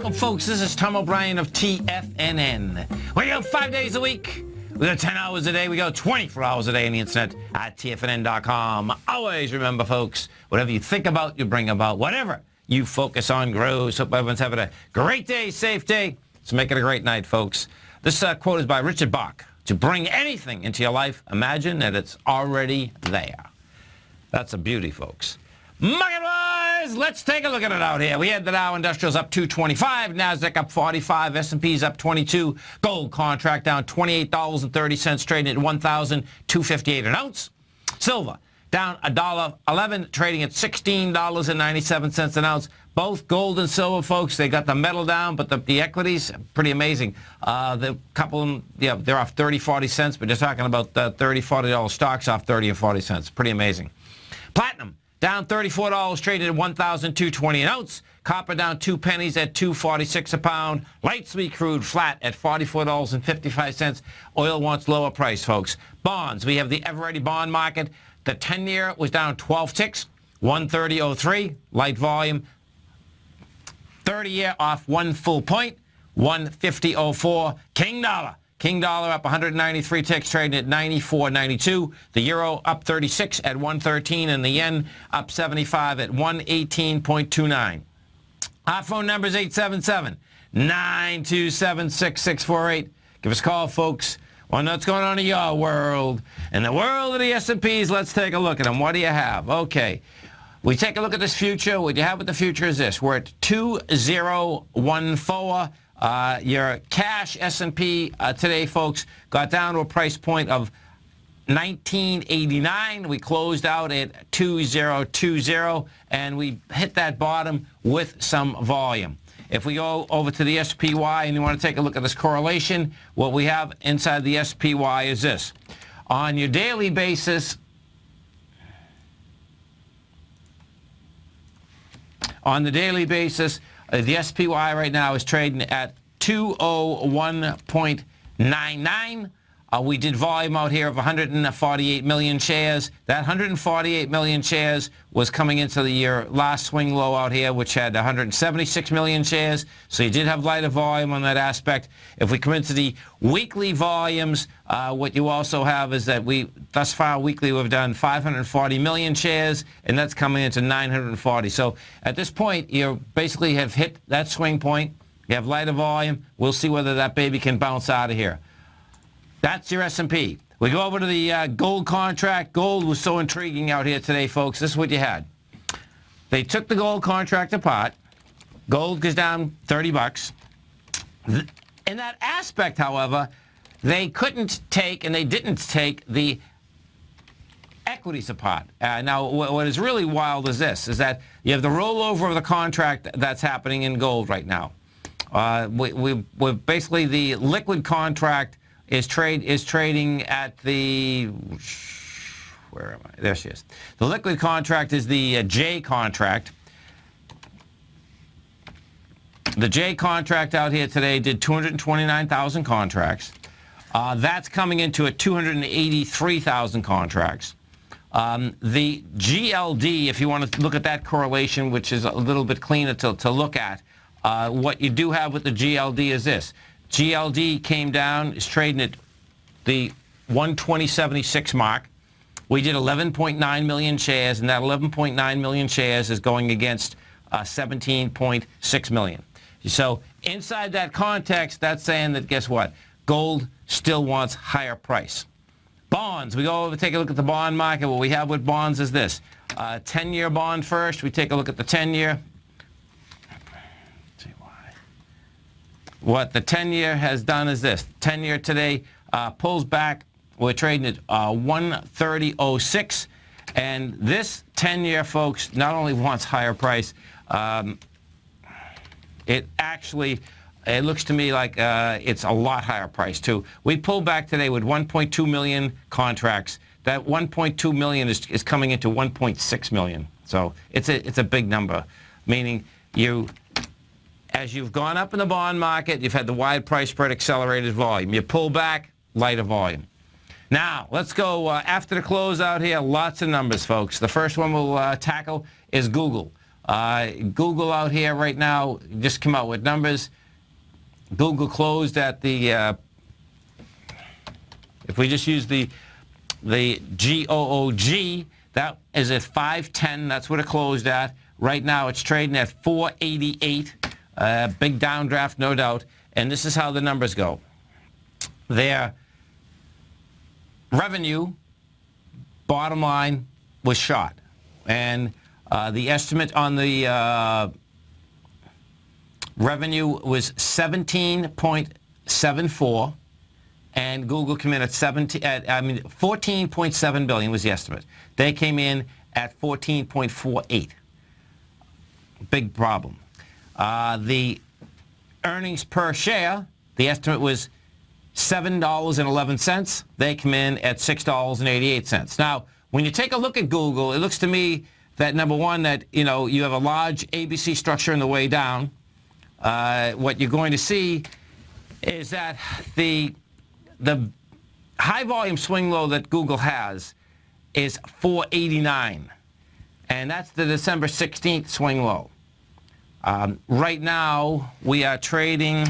Welcome, folks. This is Tom O'Brien of TFNN. We go 5 days a week. We go 10 hours a day. We go 24 hours a day on the internet at TFNN.com. Always remember, folks, whatever you think about, you bring about. Whatever you focus on grows. Hope everyone's having a great day, safe day. Let's make it a great night, folks. This quote is by Richard Bach. To bring anything into your life, imagine that it's already there. That's a beauty, folks. Market-wise, let's take a look at it out here. We had the Dow Industrials up 225, NASDAQ up 45, S&P's up 22, gold contract down $28.30, trading at $1,258 an ounce. Silver down $1.11, trading at $16.97 an ounce. Both gold and silver, folks, they got the metal down, but the equities, pretty amazing. The couple, yeah, they're off 30, 40 cents, but you're talking about $30, $40 stocks off 30 or 40 cents. Pretty amazing. Platinum down $34, traded at $1,220 an ounce. Copper down 2 pennies at $2.46 a pound. Light sweet crude flat at $44.55. Oil wants lower price, folks. Bonds, we have the ever-ready bond market. The 10-year was down 12 ticks, 130.03, light volume. 30-year off 1 full point, 150.04. King dollar up 193 ticks, trading at 94.92. The euro up 36 at 113, and the yen up 75 at 118.29. Our phone number is 877-927-6648. Give us a call, folks. Want to know what's going on in your world. In the world of the S&Ps, let's take a look at them. What do you have? Okay. We take a look at this future. What you have with the future is this. We're at 2014. Your cash S&P today, folks, got down to a price point of 1989. We closed out at 2020, and we hit that bottom with some volume. If we go over to the SPY and you want to take a look at this correlation, what we have inside the SPY is this. On your daily basis, the SPY right now is trading at 201.99. We did volume out here of 148 million shares. That 148 million shares was coming into the year last swing low out here, which had 176 million shares. So you did have lighter volume on that aspect. If we come into the weekly volumes, what you also have is that thus far weekly, we've done 540 million shares, and that's coming into 940. So at this point, you basically have hit that swing point. You have lighter volume. We'll see whether that baby can bounce out of here. That's your S&P. We go over to the gold contract. Gold was so intriguing out here today, folks. This is what you had. They took the gold contract apart. Gold goes down 30 bucks. In that aspect, however, they couldn't take, and they didn't take, the equities apart. Now, what is really wild is this, is that you have the rollover of the contract that's happening in gold right now. We're basically, the liquid contract is trading at the, where am I? There she is. The liquid contract is the J contract. The J contract out here today did 229,000 contracts. That's coming into at 283,000 contracts. The GLD, if you want to look at that correlation, which is a little bit cleaner to look at, what you do have with the GLD is this. GLD came down, is trading at the 120.76 mark. We did 11.9 million shares, and that 11.9 million shares is going against 17.6 million. So inside that context, that's saying that, guess what? Gold still wants higher price. Bonds, we go over, take a look at the bond market. What we have with bonds is this. 10-year bond first. We take a look at the 10-year. What the 10-year has done is this. 10-year today pulls back. We're trading at 130.06. And this 10-year, folks, not only wants higher price, it looks to me like it's a lot higher price, too. We pulled back today with 1.2 million contracts. That 1.2 million is coming into 1.6 million. So it's a big number, meaning as you've gone up in the bond market, you've had the wide price spread, accelerated volume. You pull back, lighter volume. Now, let's go after the close out here. Lots of numbers, folks. The first one we'll tackle is Google. Google out here right now just come out with numbers. Google closed at the, if we just use the GOOG, that is at 510. That's what it closed at. Right now it's trading at 488. Big downdraft, no doubt. And this is how the numbers go. Their revenue, bottom line, was shot. And the estimate on the revenue was 17.74, and Google came in at 14.7 billion was the estimate. They came in at 14.48. Big problem. The earnings per share, the estimate was $7.11. They come in at $6.88. Now, when you take a look at Google, it looks to me that, number one, that you have a large ABC structure on the way down. What you're going to see is that the high volume swing low that Google has is 489, and that's the December 16th swing low. Right now we are trading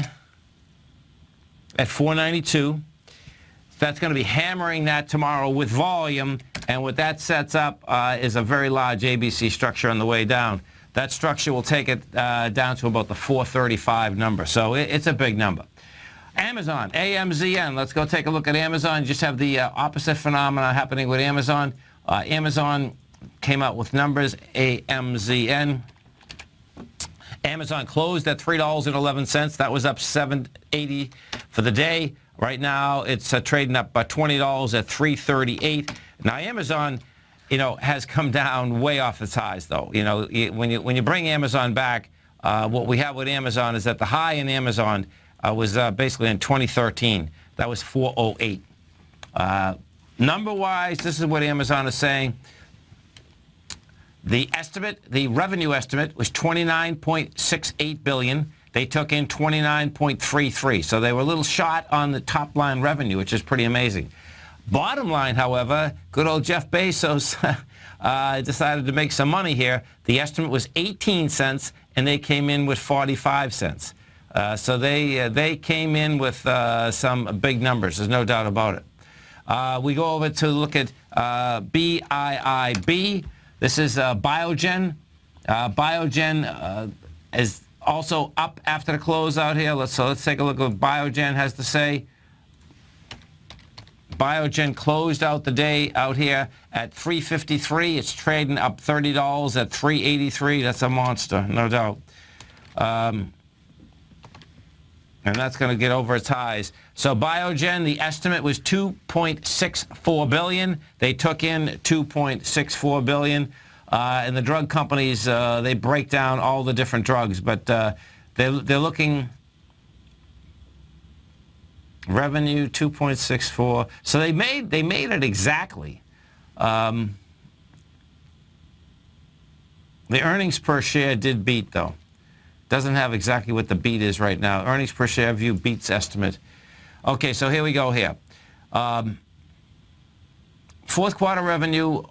at 492. That's going to be hammering that tomorrow with volume, and what that sets up is a very large ABC structure on the way down. That structure will take it down to about the 435 number, so it's a big number. Amazon, AMZN. Let's go take a look at Amazon. You just have the opposite phenomena happening with Amazon. Amazon came out with numbers, AMZN. Amazon closed at $3.11. That was up $7.80 for the day. Right now, it's trading up by $20 at $3.38. Now, Amazon, has come down way off its highs, though. When you bring Amazon back, what we have with Amazon is that the high in Amazon was basically in 2013. That was 408. Number-wise, this is what Amazon is saying. The revenue estimate was $29.68 billion. They took in $29.33, so they were a little short on the top line revenue, which is pretty amazing. Bottom line, however, good old Jeff Bezos decided to make some money here. The estimate was 18 cents, and they came in with 45 cents. So they came in with some big numbers. There's no doubt about it. We go over to look at BIIB. This is Biogen. Biogen is also up after the close out here. Let's take a look at what Biogen has to say. Biogen closed out the day out here at $3.53. It's trading up $30 at $3.83. That's a monster, no doubt. And that's going to get over its highs. So Biogen, the estimate was $2.64 billion. They took in $2.64 billion. And the drug companies, they break down all the different drugs, but they're looking revenue 2.64. So they made it exactly. The earnings per share did beat, though. Doesn't have exactly what the beat is right now. Earnings per share view beats estimate. Okay, so here we go here. Fourth quarter revenue,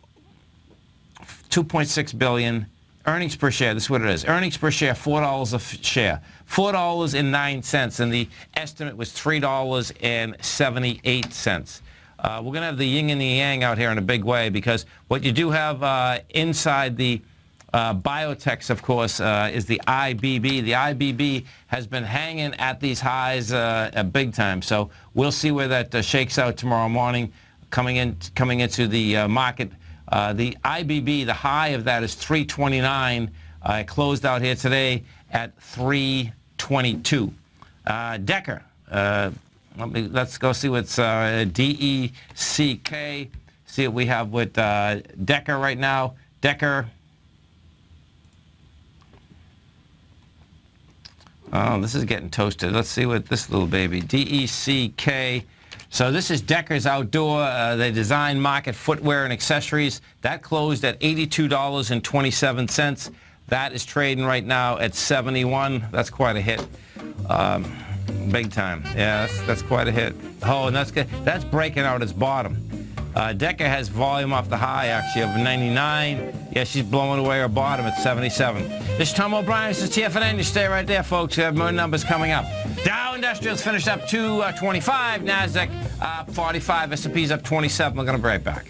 $2.6 billion. Earnings per share, this is what it is. Earnings per share, $4 a share. $4.09, and the estimate was $3.78. We're going to have the yin and the yang out here in a big way, because what you do have inside the biotechs, of course, is the IBB. The IBB has been hanging at these highs big time. So we'll see where that shakes out tomorrow morning coming into the market. The IBB, the high of that is 329. It closed out here today at 322. Decker. Let's go see what's DECK. See what we have with Decker right now. Decker. Oh, this is getting toasted. Let's see what this little baby, DECK. So this is Decker's Outdoor. They design, market footwear and accessories. That closed at $82.27. That is trading right now at 71. That's quite a hit. Big time. Yeah, that's quite a hit. Oh, and that's breaking out its bottom. Decker has volume off the high, actually, of 99. Yeah, she's blowing away her bottom at 77. This is Tom O'Brien. This is TFNN. You stay right there, folks. We have more numbers coming up. Dow Industrials finished up 225. NASDAQ up 45. S&P's up 27. We're going to be right back.